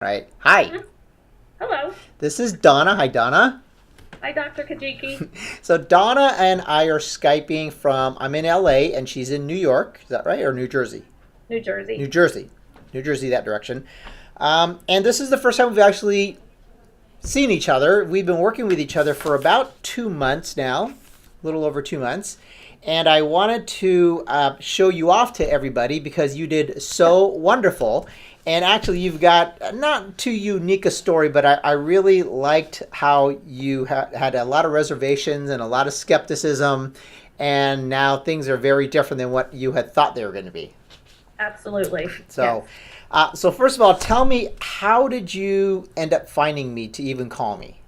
right? Hi, Mhm. Hello. this is Donna. Hi, Donna. Hi, Dr. Kajiki. So Donna and I are Skyping from, I'm in LA and she's in New York. Is that right? Or New Jersey? New New Jersey. Jersey. New Jersey, that direction. And this is the first time we've actually seen each other. We've been working with each other for about 2 months now, a little over 2 months. And I wanted to show you off to everybody because you did so wonderful. And actually, you've got not too unique a story, but I really liked how you had a lot of reservations and a lot of skepticism. And now things are very different than what you had thought they were going to be. Absolutely. Yes. So, so first of all, tell me, how did you end up finding me to even call me?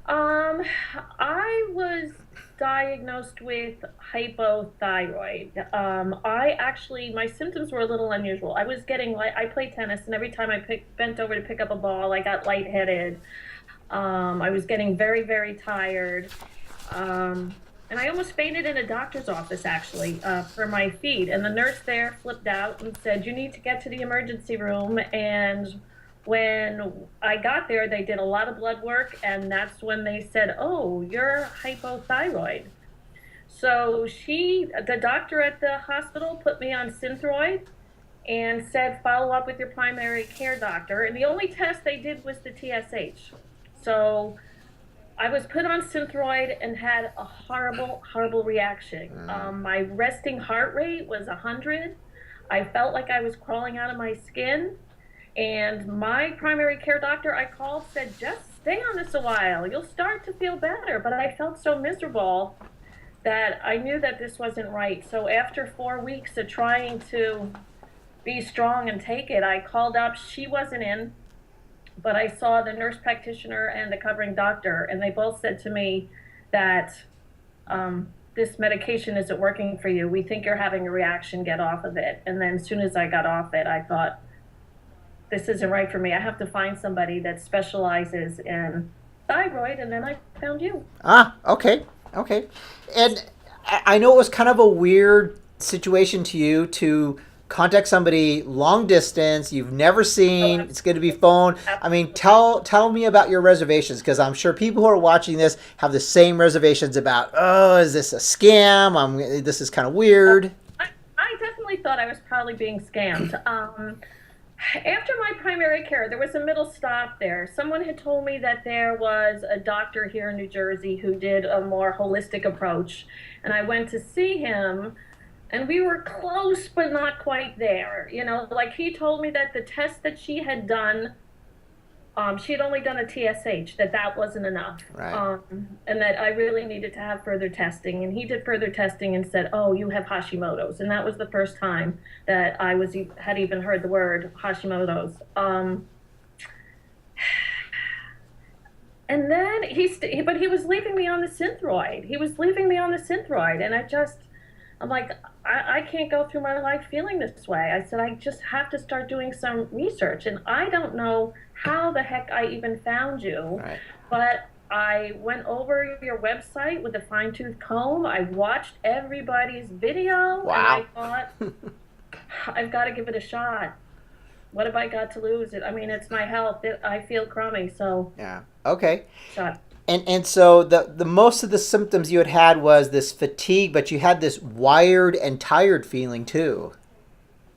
Um, I was diagnosed with hypothyroid. My symptoms were a little unusual. I was getting like I play tennis, and every time bent over to pick up a ball, I got lightheaded. I was getting very, very tired. And I almost fainted in a doctor's office actually for my feet. And the nurse there flipped out and said, "You need to get to the emergency room." And when I got there, they did a lot of blood work, and that's when they said, "Oh, you're hypothyroid." So the doctor at the hospital, put me on Synthroid and said, "Follow up with your primary care doctor." And the only test they did was the TSH. So I was put on Synthroid and had a horrible, horrible reaction. Mm. My resting heart rate was 100. I felt like I was crawling out of my skin. And my primary care doctor I called said, "Just stay on this a while. You'll start to feel better." But I felt so miserable that I knew that this wasn't right. So after 4 weeks of trying to be strong and take it, I called up. She wasn't in, but I saw the nurse practitioner and the covering doctor, and they both said to me that this medication isn't working for you. We think you're having a reaction. Get off of it. And then as soon as I got off it, I thought, this isn't right for me. I have to find somebody that specializes in thyroid, and then I found you. Ah, okay, okay. And I know it was kind of a weird situation to you to contact somebody long distance you've never Oh, seen. It's going to be absolutely. phone. I mean, Absolutely. tell me about your reservations because I'm sure people who are watching this have the same reservations about. Oh, is this a scam? This is kind of Oh, weird. I definitely thought I was probably being scammed. After my primary care, there was a middle stop there. Someone had told me that there was a doctor here in New Jersey who did a more holistic approach. And I went to see him, and we were close, but not quite there. Like he told me that the test that she had only done a TSH, that wasn't enough. Right. And that I really needed to have further testing. And he did further testing and said, "Oh, you have Hashimoto's." And that was the first time that had even heard the word Hashimoto's. And then but he was leaving me on the Synthroid. He was leaving me on the Synthroid, and I'm like, I can't go through my life feeling this way. I said, I just have to start doing some research. And I don't know how the heck I even found you, Right. but I went over your website with a fine tooth comb. I watched everybody's video, and I Wow. thought, I've got to give it a shot. What have I got to lose? I mean, it's my health. I feel crummy, so Yeah. Okay. shot. And so the most of the symptoms you had was this fatigue, but you had this wired and tired feeling too.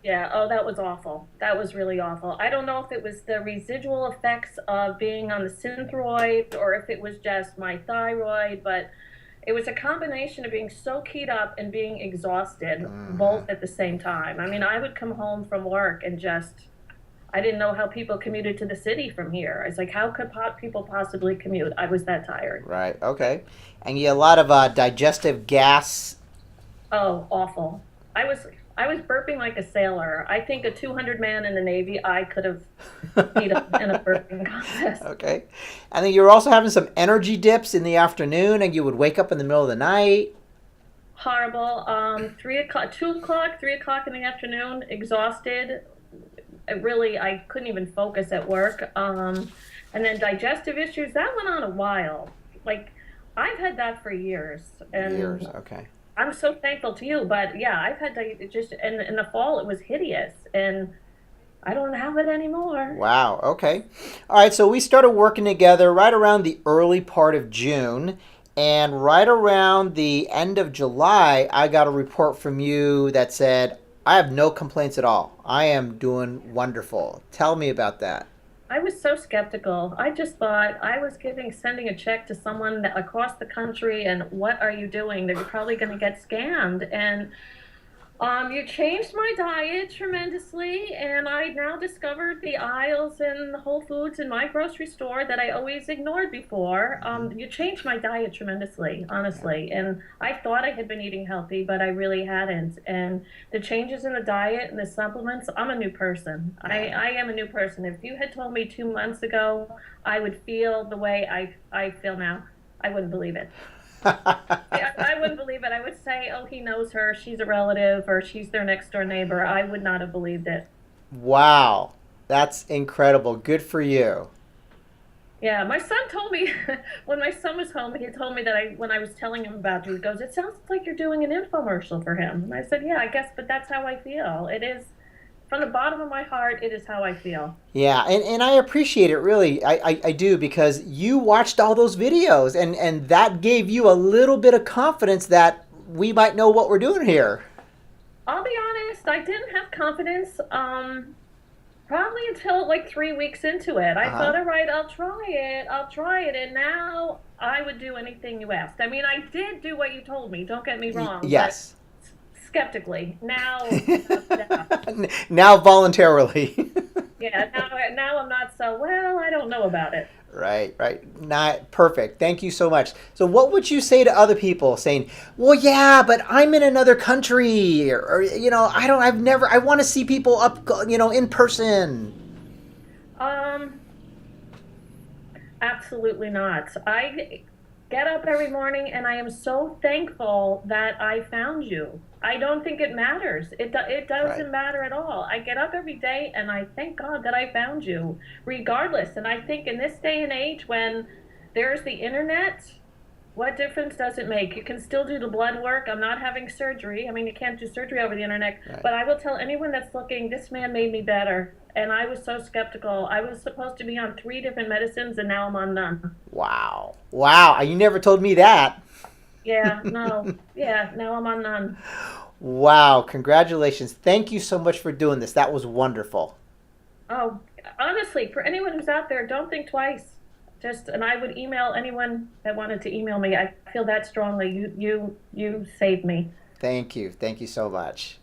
Yeah, oh, that was awful. That was really awful. I don't know if it was the residual effects of being on the Synthroid or if it was just my thyroid, but it was a combination of being so keyed up and being exhausted Hmm. both at the same time. I mean, I would come home from work and I didn't know how people commuted to the city from here. I was like, how could people possibly commute? I was that tired. Right. Okay. And you had a lot of digestive gas. Oh, awful. I was I was burping like a sailor. I think a 200 man in the Navy, I could have beat up in a burping contest. Okay. And then you were also having some energy dips in the afternoon, and you would wake up in the middle of the night. Horrible. 3 o'clock, 2 o'clock, 3 o'clock in the afternoon, exhausted. I couldn't even focus at work. And then digestive issues, that went on a while. Like, I've had that for years, Years. and Okay. I'm so thankful to you. But yeah, I've had just in the fall, it was hideous, and I don't have it anymore. Wow. Okay. All right. So we started working together right around the early part of June. And right around the end of July, I got a report from you that said, I have no complaints at all. I am doing wonderful. Tell me about that. I was so skeptical. I just thought I was sending a check to someone across the country, and what are you doing? They're probably going to get scammed. And you changed my diet tremendously, and I now discovered the aisles in Whole Foods in my grocery store that I always ignored before. You changed my diet tremendously, Yeah. honestly, and I thought I had been eating healthy, but I really hadn't. And the changes in the diet and the supplements, I'm a new person. I, Yeah. I am a new person. If you had told me 2 months ago I would feel the way I feel now, I wouldn't believe it. I wouldn't believe it. I would say, oh, he knows her, she's a relative, or she's their next door neighbor. I would not have believed it. Wow. That's incredible. Good for you. Yeah, my son told me when my son was home, he told me that when I was telling him about you, he goes, "It sounds like you're doing an infomercial for him." And I said, "Yeah, I guess, but that's how I feel. It is from the bottom of my heart, it is how I feel." Yeah, and I appreciate it really. I do because you watched all those videos and that gave you a little bit of confidence that we might know what we're doing here. I'll be honest, I didn't have confidence. Probably until like 3 weeks into it. I Uh-huh. thought, all right, I'll try it. I'll try it. And now I would do anything you asked. I mean, I did do what you told me, don't get me wrong, but Yes. skeptically. Now, no. Now voluntarily. Yeah, now I'm not so, well, I don't know about it. Right, right. Not perfect. Thank you so much. So what would you say to other people saying, "Well, yeah, but I'm in another country or I want to see people up, in person." Um, Absolutely not. I get up every morning and I am so thankful that I found you. I don't think it matters. It Right. doesn't matter at all. I get up every day and I thank God that I found you, regardless. And I think in this day and age when there's the internet, what difference does it make? You can still do the blood work. I'm not having surgery. I mean, you can't do surgery over the internet, Right. but I will tell anyone that's looking, this man made me better. And I was so skeptical. I was supposed to be on 3 different medicines, and now I'm on none. Wow. Wow. You never told me that. Yeah, no. Yeah, now I'm on none. Wow. Congratulations. Thank you so much for doing this. That was wonderful. Oh, honestly, for anyone who's out there, don't think twice. And I would email anyone that wanted to email me. I feel that strongly. You saved me. Thank you. Thank you so much.